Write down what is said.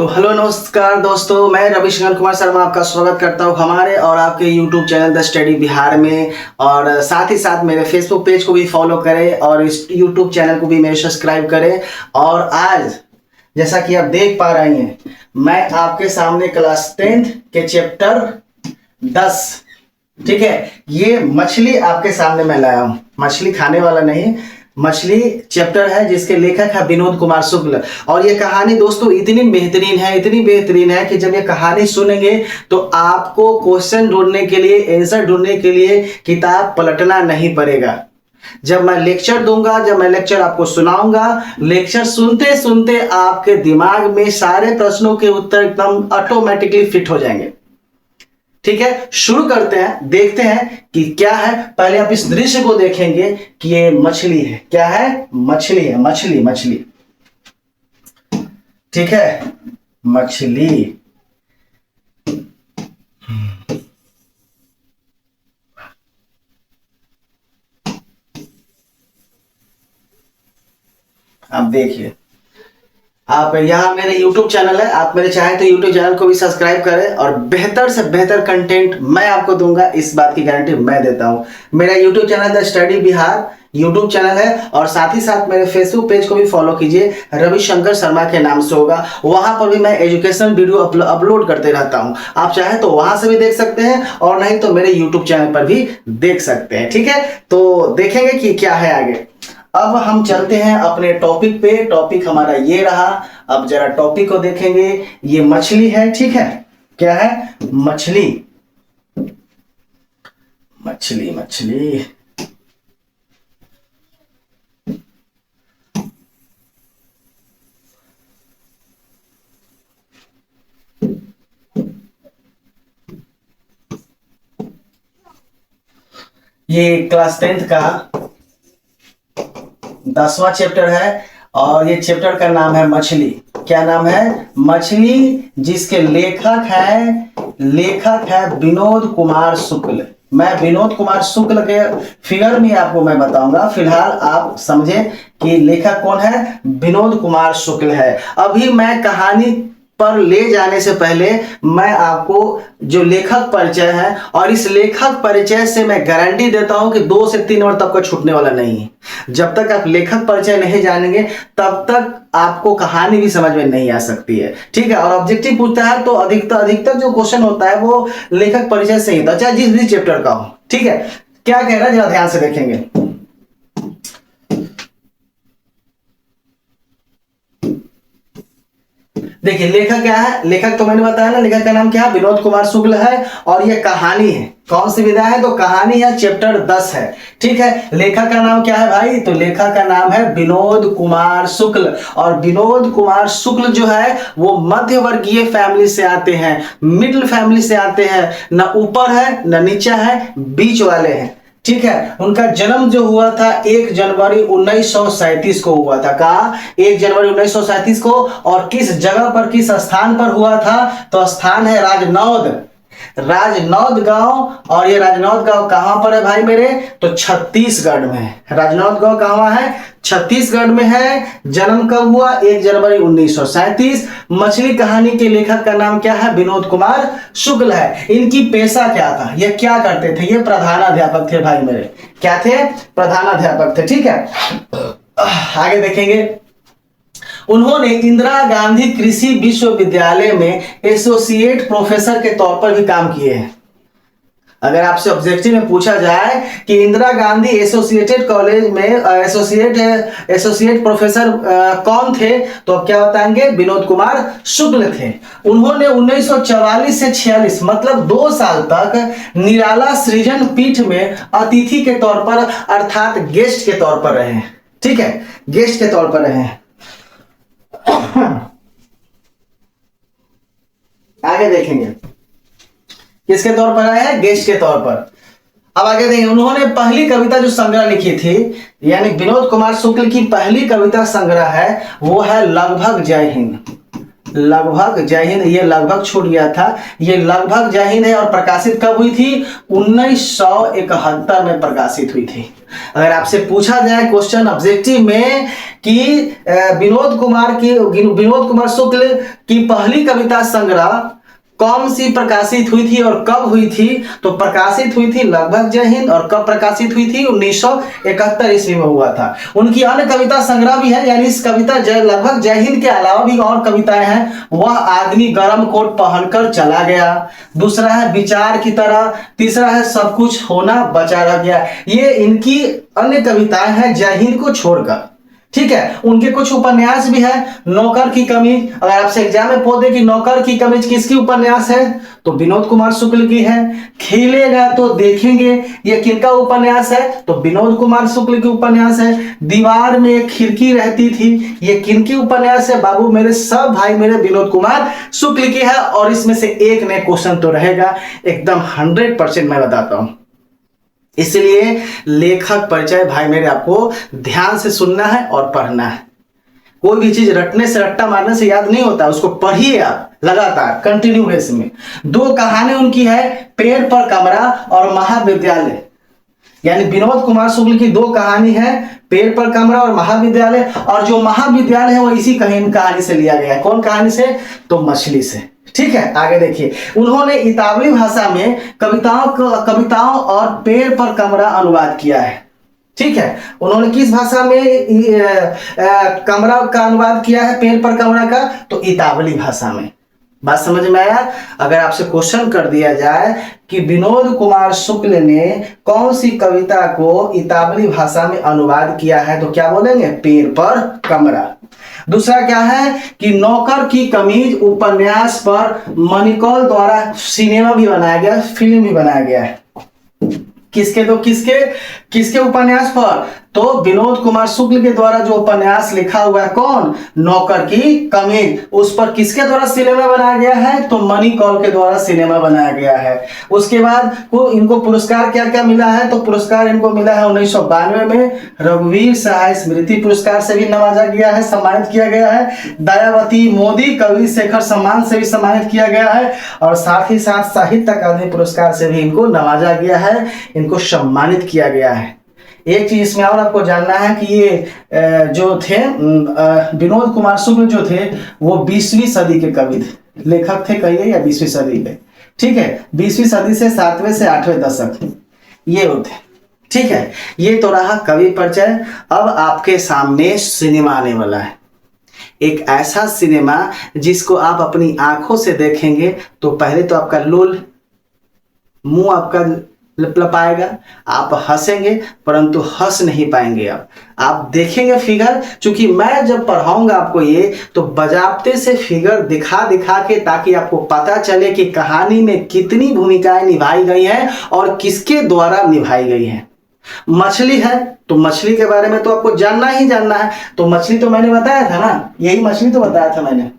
तो हेलो नमस्कार दोस्तों, मैं रविशंकर कुमार शर्मा आपका स्वागत करता हूं हमारे और आपके YouTube channel the study Bihar में। और साथ ही साथ मेरे फेसबुक पेज को भी फॉलो करें और इस यूट्यूब चैनल को भी मेरे सब्सक्राइब करें। और आज जैसा कि आप देख पा रहे हैं, मैं आपके सामने क्लास 10th के चैप्टर 10, ठीक है, ये मछली आपके सामने मैं लाया हूँ। मछली खाने वाला नहीं, मछली चैप्टर है जिसके लेखक है विनोद कुमार शुक्ल। और ये कहानी दोस्तों इतनी बेहतरीन है कि जब ये कहानी सुनेंगे तो आपको क्वेश्चन ढूंढने के लिए, आंसर ढूंढने के लिए किताब पलटना नहीं पड़ेगा। जब मैं लेक्चर दूंगा, जब मैं लेक्चर आपको सुनाऊंगा, लेक्चर सुनते सुनते आपके दिमाग में सारे प्रश्नों के उत्तर एकदम ऑटोमेटिकली फिट हो जाएंगे। ठीक है, शुरू करते हैं, देखते हैं कि क्या है। पहले आप इस दृश्य को देखेंगे कि ये मछली है। क्या है? मछली है। मछली, ठीक है, मछली। अब देखिए, आप यहाँ मेरे YouTube चैनल है, आप मेरे चाहे तो YouTube चैनल को भी सब्सक्राइब करें और बेहतर से बेहतर कंटेंट मैं आपको दूंगा, इस बात की गारंटी मैं देता हूँ। मेरा YouTube channel the study Bihar YouTube channel है और साथ ही साथ मेरे फेसबुक पेज को भी फॉलो कीजिए, रविशंकर शर्मा के नाम से होगा। वहां पर भी मैं एजुकेशनल वीडियो अपलोड करते रहता हूं। आप चाहे तो वहां से भी देख सकते हैं और नहीं तो मेरे YouTube चैनल पर भी देख सकते हैं। ठीक है, तो देखेंगे कि क्या है आगे। अब हम चलते हैं अपने टॉपिक पे। टॉपिक हमारा ये रहा। अब जरा टॉपिक को देखेंगे। ये मछली है, ठीक है। क्या है? मछली। ये क्लास 10th का 10वां चैप्टर है और ये चैप्टर का नाम है मछली। क्या नाम है? मछली, जिसके लेखक है विनोद कुमार शुक्ल। मैं विनोद कुमार शुक्ल के फिगर में आपको मैं बताऊंगा। फिलहाल आप समझे कि लेखक कौन है? विनोद कुमार शुक्ल है। अभी मैं कहानी पर ले जाने से पहले मैं आपको जो लेखक परिचय है, और इस लेखक परिचय से मैं गारंटी देता हूं कि 2 से 3 वर्ष तक का छूटने वाला नहीं है। जब तक आप लेखक परिचय नहीं जानेंगे तब तक आपको कहानी भी समझ में नहीं आ सकती है। ठीक है, और ऑब्जेक्टिव पूछता है तो अधिकतर जो क्वेश्चन होता है वो लेखक परिचय से ही होता है, चाहे जिस भी चैप्टर का हो। ठीक है, क्या कह रहा है जरा ध्यान से देखेंगे। देखिए लेखक क्या है? लेखक तो मैंने बताया ना, लेखक का नाम क्या है? विनोद कुमार शुक्ल है। और ये कहानी है, कौन सी विधा है? तो कहानी है, चैप्टर 10 है। ठीक है, लेखक का नाम क्या है भाई? तो लेखक का नाम है विनोद कुमार शुक्ल। और विनोद कुमार शुक्ल जो है वो मध्य वर्गीय फैमिली से आते हैं, मिडिल फैमिली से आते हैं। न ऊपर है न नीचा है, बीच वाले हैं। ठीक है, उनका जन्म जो हुआ था 1 जनवरी 1937 को हुआ था। कहा? 1 जनवरी 1937 को। और किस जगह पर, किस स्थान पर हुआ था? तो स्थान है राजनौद गांव। और ये राजनौद गांव कहां पर है भाई मेरे? तो छत्तीसगढ़ में है। राजनौद गांव कहां है? छत्तीसगढ़ में है। जन्म कब हुआ? 1 जनवरी 1937। मछली कहानी के लेखक का नाम क्या है? विनोद कुमार शुक्ल है। इनकी पेशा क्या था? ये क्या करते थे? ये प्रधानाध्यापक थे भाई मेरे। क्या थे? प्रधानाध्यापक थे। ठीक है, आगे देखेंगे। उन्होंने इंदिरा गांधी कृषि विश्वविद्यालय में एसोसिएट प्रोफेसर के तौर पर भी काम किए हैं। अगर आपसे ऑब्जेक्टिव में पूछा जाए कि इंदिरा गांधी एसोसिएटेड कॉलेज में एसोसिएट प्रोफेसर कौन थे, तो आप क्या बताएंगे? विनोद कुमार शुक्ल थे। उन्होंने 1944 से 46 मतलब 2 साल तक निराला सृजन पीठ में अतिथि के तौर पर अर्थात गेस्ट के तौर पर रहे। ठीक है, गेस्ट के तौर पर रहे। आगे देखेंगे किसके तौर पर आए हैं? गेस्ट के तौर पर। अब आगे देखेंगे, उन्होंने पहली कविता जो संग्रह लिखी थी, यानी विनोद कुमार शुक्ल की पहली कविता संग्रह है, वो है लगभग जय हिंद। ये लगभग छूट गया था। ये लगभग जय हिंद है और प्रकाशित कब हुई थी? 1971 में प्रकाशित हुई थी। अगर आपसे पूछा जाए क्वेश्चन ऑब्जेक्टिव में कि विनोद कुमार शुक्ल की पहली कविता संग्रह कौन सी प्रकाशित हुई थी और कब हुई थी? तो प्रकाशित हुई थी लगभग जय हिंद। और कब प्रकाशित हुई थी? 1971 ईस्वी में हुआ था। उनकी अन्य कविता संग्रह भी है, यानी इस कविता लगभग जय हिंद के अलावा भी और कविताएं हैं। वह आदमी गर्म कोट पहनकर चला गया, दूसरा है विचार की तरह, तीसरा है सब कुछ होना बचा रह गया। ये इनकी अन्य कविताएं हैं जय हिंद को छोड़कर। ठीक है, उनके कुछ उपन्यास भी है। नौकर की कमीज, अगर आपसे एग्जाम में पूछे कि नौकर की कमीज किसकी उपन्यास है, तो विनोद कुमार शुक्ल की है। खिलेगा तो देखेंगे, ये किनका उपन्यास है? तो विनोद कुमार शुक्ल की उपन्यास है। दीवार में एक खिड़की रहती थी, ये किनकी उपन्यास है? बाबू मेरे सब भाई मेरे विनोद कुमार शुक्ल की है। और इसमें से एक नया क्वेश्चन तो रहेगा, एकदम 100% मैं बताता हूं। इसलिए लेखक परिचय भाई मेरे आपको ध्यान से सुनना है और पढ़ना है। कोई भी चीज रटने से, रट्टा मारने से याद नहीं होता, उसको पढ़िए आप लगातार कंटिन्यू बेस में। दो कहानी उनकी है, पेड़ पर कमरा और महाविद्यालय। यानी विनोद कुमार शुक्ल की दो कहानी है, पेड़ पर कमरा और महाविद्यालय। और जो महाविद्यालय है वो इसी कहानी से लिया गया है। कौन कहानी से? तो मछली से। ठीक है, आगे देखिए। उन्होंने इतालवी भाषा में कविताओं और पेड़ पर कमरा अनुवाद किया है। ठीक है, उन्होंने किस भाषा में कमरा का अनुवाद किया है, पेड़ पर कमरा का? तो इतालवी भाषा में। बात समझ में आया? अगर आपसे क्वेश्चन कर दिया जाए कि विनोद कुमार शुक्ल ने कौन सी कविता को इतालवी भाषा में अनुवाद किया है, तो क्या बोलेंगे? पेड़ पर कमरा। दूसरा क्या है कि नौकर की कमीज उपन्यास पर मनिकौल द्वारा सिनेमा भी बनाया गया, फिल्म भी बनाया गया है। किसके? तो किसके उपन्यास पर? तो विनोद कुमार शुक्ल के द्वारा जो उपन्यास लिखा हुआ है, कौन? नौकर की कमीज, उस पर किसके द्वारा सिनेमा बनाया गया है? तो मनी कौल के द्वारा सिनेमा बनाया गया है। उसके बाद इनको पुरस्कार क्या क्या मिला है? तो पुरस्कार इनको मिला है 1992 में रघुवीर सहाय स्मृति पुरस्कार से भी नवाजा गया है, सम्मानित किया गया है। दयावती मोदी कवि शेखर सम्मान से भी सम्मानित किया गया है। और साथ ही साथ साहित्य अकादमी पुरस्कार से भी इनको नवाजा गया है, इनको सम्मानित किया गया है। एक चीज इसमें और आपको जानना है कि ये जो थे विनोद कुमार शुक्ल जो थे वो 20वीं सदी के कवि थे, लेखक थे कहिए, या 20वीं सदी के। ठीक है, 20वीं सदी से 7वें से 8वें दशक ये होते। ठीक है, ये तो रहा कवि परिचय। अब आपके सामने सिनेमा आने वाला है, एक ऐसा सिनेमा जिसको आप अपनी आंखों से देखेंगे तो पहले तो आपका लोल मुंह आपका लपलपाएगा, आप हंसेंगे परंतु हंस नहीं पाएंगे। आप देखेंगे फिगर, क्योंकि मैं जब पढ़ाऊंगा आपको ये तो बजाबते से फिगर दिखा दिखा के, ताकि आपको पता चले कि कहानी में कितनी भूमिकाएं निभाई गई हैं और किसके द्वारा निभाई गई हैं। मछली है तो मछली के बारे में तो आपको जानना ही जानना है। तो मछली तो मैंने बताया था ना, यही मछली तो बताया था मैंने।